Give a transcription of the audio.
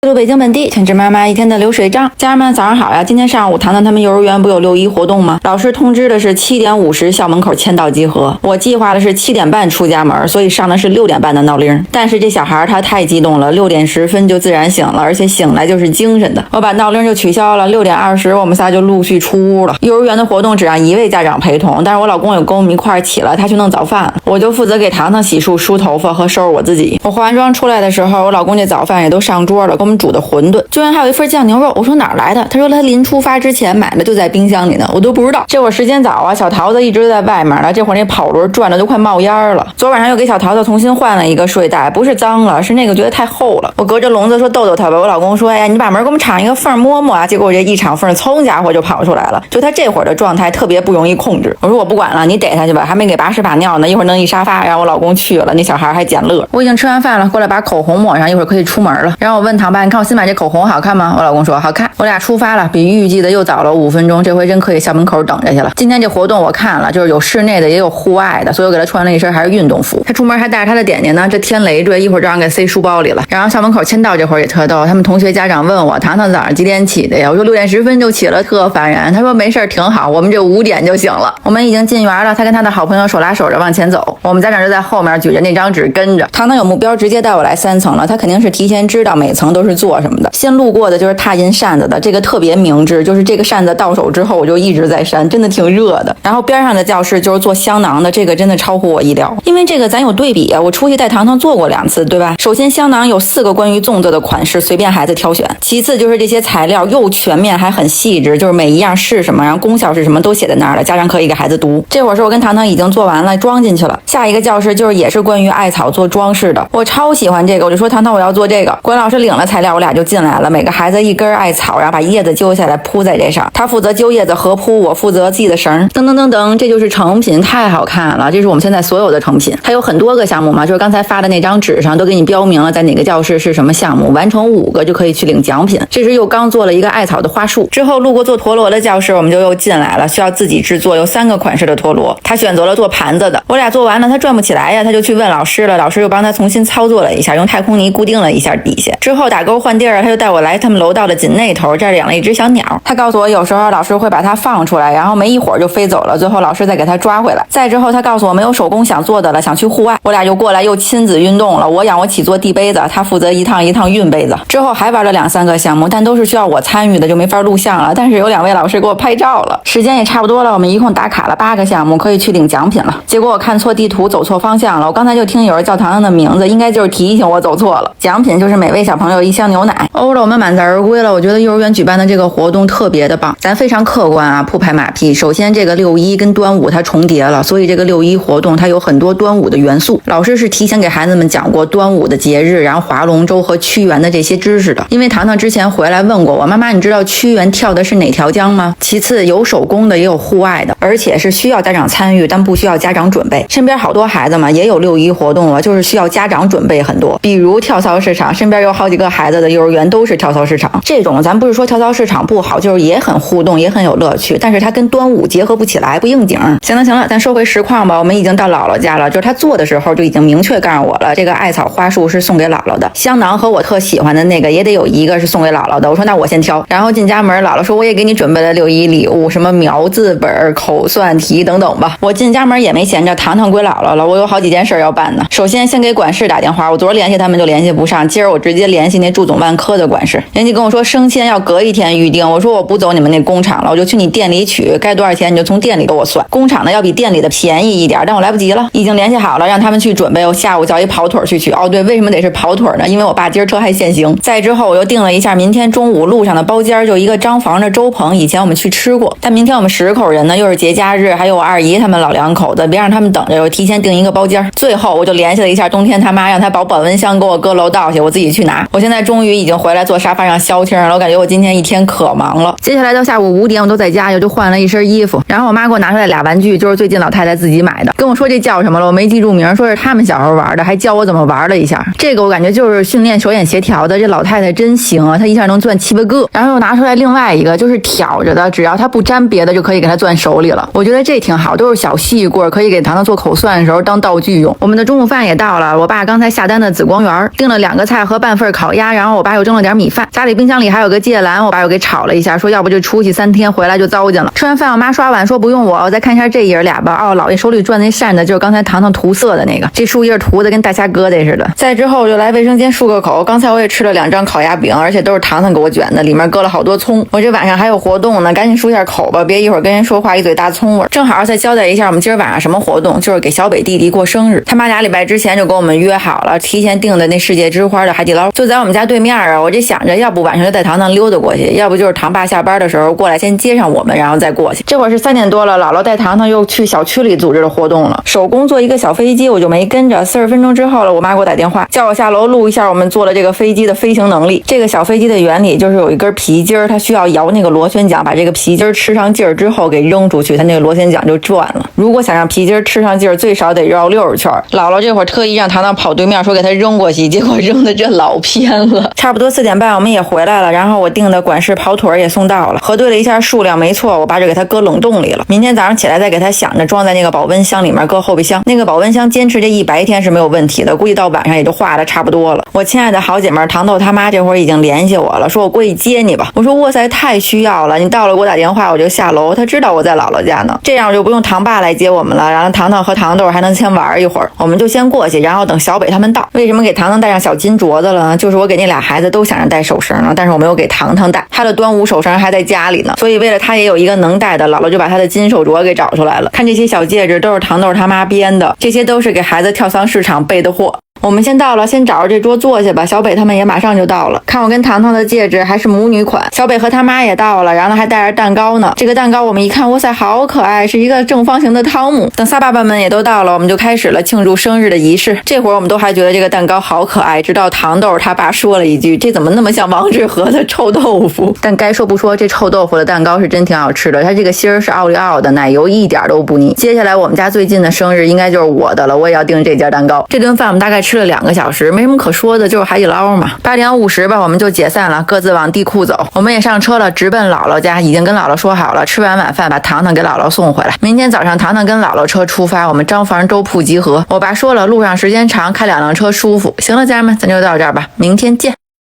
记录北京本地全职妈妈一天的流水账。家人们早上好呀！今天上午糖糖他们幼儿园不有6·1活动吗？老师通知的是7点50校门口签到集合，我计划的是7点半出家门，所以上的是6点半的闹铃。但是这小孩他太激动了，6点10分就自然醒了，而且醒来就是精神的。我把闹铃就取消了，6点20我们仨就陆续出屋了。幼儿园的活动只让1位家长陪同，但是我老公有跟我们一块儿起了，他去弄早饭了，我就负责给糖糖洗漱、梳头发和收拾我自己。我化完妆出来的时候，我老公这早饭也都上桌了，给我们煮的馄饨，居然还有一份酱牛肉。我说哪儿来的？他说他临出发之前买的，就在冰箱里呢，我都不知道。这会儿时间早啊，小桃子一直在外面了，这会儿那跑轮转的都快冒烟了。昨晚上又给小桃子重新换了一个睡袋，不是脏了，是那个觉得太厚了。我隔着笼子说逗逗他吧，我老公说，哎呀，你把门给我们敞一个缝摸摸啊。结果我这一敞缝，噌家伙就跑出来了。就他这会儿的状态特别不容易控制。我说我不管了，你逮他去吧，还没给把屎把尿呢，一会儿弄一沙发，让我老公去了，那小孩还捡乐。我已经吃完饭了，过来把口红抹上，一会儿可以出门了。然后我问唐爸，你看我新买这口红好看吗？我老公说好看。我俩出发了，比预计的又早了5分钟，这回真可以校门口等着去了。今天这活动我看了，就是有室内的也有户外的，所以我给他穿了一身还是运动服。他出门还带着他的点点呢，这天累赘，一会儿让人给塞书包里了。然后校门口签到这会儿也特逗，他们同学家长问我糖糖早上几点起的呀？我说6点10分就起了，特烦人。他说没事挺好，我们这5点就醒了。我们已经进园了，他跟他的好朋友手拉手着往前走，我们家长就在后面举着那张纸跟着。糖糖有目标，直接带我来3层了，他肯定是提前知道每层都是做什么的。先路过的就是踏银扇子的，这个特别明智，就是这个扇子到手之后我就一直在扇，真的挺热的。然后边上的教室就是做香囊的，这个真的超乎我意料，因为这个咱有对比啊，我出去带糖糖做过2次，对吧？首先香囊有4个关于粽子的款式，随便孩子挑选。其次就是这些材料又全面还很细致，就是每一样是什么，然后功效是什么都写在那儿了，家长可以给孩子读。这会儿是我跟糖糖已经做完了，装进去了。下一个教室就是也是关于艾草做装饰的，我超喜欢这个，我就说糖糖我要做这个。管老师领了材料，我俩就进来了，每个孩子一根艾草，然后把叶子揪下来铺在这上，他负责揪叶子合铺，我负责系的绳，噔噔噔噔，这就是成品，太好看了。这是我们现在所有的成品，还有很多个项目嘛，就是刚才发的那张纸上都给你标明了在哪个教室是什么项目，完成5个就可以去领奖品。这是又刚做了一个艾草的花束，之后路过做陀螺的教室，我们就又进来了，需要自己制作，有3个款式的陀螺，他选择了做盘子的。我俩做完了，他转不起来呀，他就去问老师了，老师又帮他重新操作了一下，用太空泥固定了一下底下，之后打勾换地儿，他就带我来他们楼道的紧那头，这儿养了一只小鸟。他告诉我有时候老师会把它放出来，然后没一会儿就飞走了，最后老师再给他抓回来。再之后他告诉我没有手工想做的了，想去户外，我俩就过来又亲子运动了，我仰卧起坐递杯子，他负责一趟一趟运杯子。之后还玩了2、3个项目，但都是需要我参与的，就没法录像了，但是有2位老师给我拍照了。时间也差不多了，我们一共打卡了8个项目，可以去领奖品了。结果我看错地图走错方向了，我刚才就听有人叫糖糖的名字，应该就是提醒我走错了。奖品就是每位小朋友1箱牛奶。欧了我们满载而归了，我觉得幼儿园举办的这个活动特别的棒，咱非常客观啊，不拍马屁。首先这个6·1跟端午它重叠了，所以这个6·1活动它有很多端午的元素，老师是提前给孩子们讲过端午的节日，然后划龙舟和屈原的这些知识的。因为糖糖之前回来问过我，妈妈你知道屈原跳的是哪条江吗？其次有手工的也有户外的，而且是需要家长参与但不需要家长准备。身边好多孩子嘛也有6·1活动了，就是需要家长准备很多，比如跳蚤市场，身边有好几个孩子的幼儿园都是跳蚤市场。这种咱不是说跳蚤市场不好，就是也很互动也很有乐趣，但是它跟端午结合不起来，不应景。行了，咱说回实况吧，我们已经到姥姥家了，就是他做的时候就已经明确告诉我了，这个艾草花束是送给姥姥的，香囊和我特喜欢的那个也得有一个是送给姥姥的。我说那我先挑，然后进家门，姥姥说我也给你准备了6·1礼物，什么描字本、口算题等等吧。我进家门也没闲着，糖糖归姥姥了，我有好几件事要办呢。首先给管事打电话，我昨儿联系他们就联系不上，今儿我直接联系那祝总办科的管事，人家跟我说生鲜要隔1天预定，我说我不走你们那工厂了，我就去你店里取，该多少钱你就从店里给我算，工厂的要比店里的便宜一点，但我来不及了，已经联系好了让他们去准备，我下午叫一跑腿去取。哦对，为什么得是跑腿呢？因为我爸今儿车还限行。再之后我又定了一下明天中午路上的包间，就一个张房的粥棚，以前我们去吃过，但明天我们10口人呢，又是节假日，还有我2姨他们老2口子，别让他们等着，我提前订一个包间。最后我就联系了一下冬天他妈，让他把保温箱给我搁楼道去，我自己去拿。我现在终于已经回来坐沙发上消停了，我感觉我今天一天可忙了。接下来到下午5点我都在家，我就换了一身衣服，然后我妈给我拿出来俩玩具，就是最近老太太自己买的，跟我说这叫什么了，我没记住名，说是他们小时候玩的，还教我怎么玩了一下。这个我感觉就是训练手眼协调的，这老太太真行啊，她一下能攥7、8个。然后又拿出来另外一个，就是挑着的，只要她不沾别的就可以给她攥手里了。我觉得这挺好，都是小细棍，可以给糖糖做口算的时候当道具用。我们的中午饭也到了，我爸刚才下单的紫光园订了2个菜和半份烤鸭。家，然后我爸又蒸了点米饭，家里冰箱里还有个芥蓝，我爸又给炒了一下，说要不就出去3天，回来就糟践了。吃完饭，我妈刷碗说不用我再看一下这爷俩吧。哦，姥爷手里转那扇子就是刚才糖糖涂色的那个，这树叶涂的跟大虾疙瘩似的。再之后就来卫生间漱个口，刚才我也吃了2张烤鸭饼，而且都是糖糖给我卷的，里面搁了好多葱。我这晚上还有活动呢，赶紧漱下口吧，别一会儿跟人说话一嘴大葱味。正好再交代一下我们今儿晚上什么活动，就是给小北弟弟过生日。他妈2礼拜之前就跟我们约好了，提前订的那世界之花的海底捞就在我们家对面啊。我这想着，要不晚上就带糖糖溜达过去，要不就是糖爸下班的时候过来先接上我们，然后再过去。这会儿是3点多了，姥姥带糖糖又去小区里组织的活动了。手工做一个小飞机，我就没跟着。40分钟之后了，我妈给我打电话，叫我下楼录一下我们做了这个飞机的飞行能力。这个小飞机的原理就是有一根皮筋儿，它需要摇那个螺旋桨，把这个皮筋儿吃上劲儿之后给扔出去，它那个螺旋桨就转了。如果想让皮筋儿吃上劲儿，最少得绕60圈。姥姥这会儿特意让糖糖跑对面，说给他扔过去，结果扔的这老偏了。差不多4点半我们也回来了，然后我订的管式跑腿也送到了，核对了一下数量没错，我爸就给他搁冷冻里了。明天早上起来再给他想着装在那个保温箱里面，搁后备箱。那个保温箱坚持这100天是没有问题的，估计到晚上也就化的差不多了。我亲爱的好姐妹糖豆他妈这会儿已经联系我了，说我过去接你吧。我说哇塞，太需要了，你到了给我打电话我就下楼，他知道我在姥姥家呢，这样就不用糖爸来接我们了，然后糖糖和糖豆还能先玩一会儿，我们就先过去，然后等小北他们到。为什么给糖糖戴上小金镯子了呢？就是我给那俩孩子都想着戴手绳呢，但是我没有给糖糖戴，他的端午手绳还在家里呢，所以为了他也有一个能戴的，姥姥就把他的金手镯给找出来了。看这些小戒指都是糖豆他妈编的，这些都是给孩子跳蚤市场备的货。我们先到了，先找着这桌坐下吧。小北他们也马上就到了，看我跟糖糖的戒指还是母女款。小北和他妈也到了，然后还带着蛋糕呢。这个蛋糕我们一看，哇塞，好可爱，是一个正方形的汤姆。等仨爸爸们也都到了，我们就开始了庆祝生日的仪式。这会儿我们都还觉得这个蛋糕好可爱，直到糖豆他爸说了一句：“这怎么那么像王致和的臭豆腐？”但该说不说，这臭豆腐的蛋糕是真挺好吃的，它这个芯儿是奥利奥的，奶油一点都不腻。接下来我们家最近的生日应该就是我的了，我也要订这家蛋糕。这顿饭我们大概吃了2个小时，没什么可说的，就是海底捞嘛。8点50吧，我们就解散了，各自往地库走。我们也上车了，直奔姥姥家，已经跟姥姥说好了，吃完晚饭把糖糖给姥姥送回来。明天早上糖糖跟姥姥车出发，我们张房周铺集合。我爸说了，路上时间长，开2辆车舒服。行了，家人们，咱就到这儿吧，明天见。